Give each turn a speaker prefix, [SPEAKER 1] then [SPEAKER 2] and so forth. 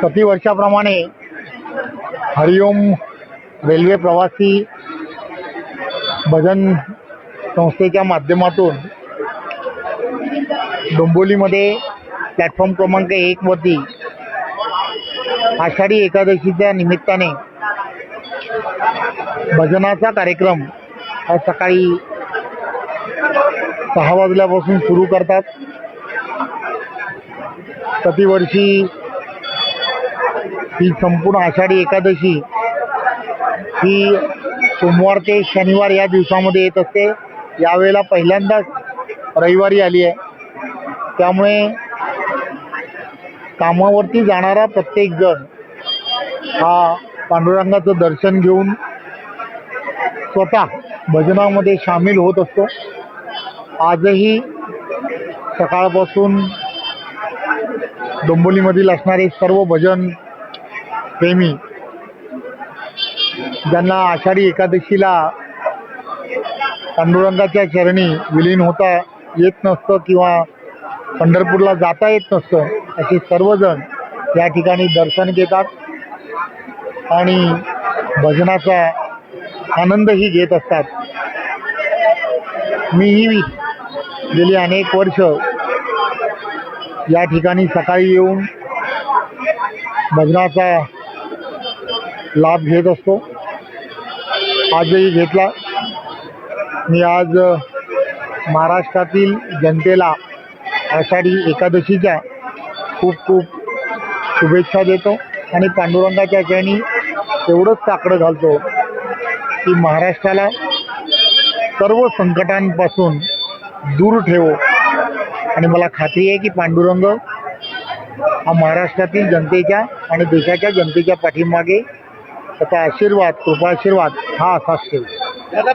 [SPEAKER 1] प्रतिवर्षाप्रमाणे हरिओम railway प्रवासी भजन संस्थेच्या माध्यमातून डोंबिवलीमध्ये प्लॅटफॉर्म क्रमांक 1 वरती आषाढी एकादशीच्या निमित्ताने भजनाचा कार्यक्रम हा सकाळी 6 वाजल्यापासून सुरू करतात। प्रतिवर्षी ही संपूर्ण आषाढी एकादशी ही सोमवार ते शनिवार या दिवसामध्ये येत असते। यावेळेला पहिल्यांदाच रविवारी आली आहे, त्यामुळे कामावरती जाणारा प्रत्येक जण हा पांडुरंगाचं दर्शन घेऊन स्वतः भजनामध्ये सामील होत असतो। आजही सकाळपासून डोंबिवलीमधील असणारे सर्व भजन प्रेमी ज्यांना आषाढी एकादशीला पांडुरंगाच्या चरणी विलीन होता येत नसतं किंवा पंढरपूरला जाता येत नसतं, असे सर्वजण या ठिकाणी दर्शन घेतात आणि भजनाचा आनंदही घेत असतात। मीही गेली अनेक वर्ष या ठिकाणी सकाळी येऊन भजनाचा लाभ घेत असतो। आजही घेतला। मी आज महाराष्ट्रातील जनतेला आषाढी एकादशीच्या खूप खूप शुभेच्छा देतो आणि पांडुरंगाच्या चरणी एवढंच साकडं घालतो की महाराष्ट्राला सर्व संकटांपासून दूर ठेवो। आणि मला खात्री आहे की पांडुरंग हा महाराष्ट्रातील जनतेच्या आणि देशाच्या जनतेच्या पाठीमागे त्याचा आशीर्वाद, कृपा आशीर्वाद हा असाच ठेवो।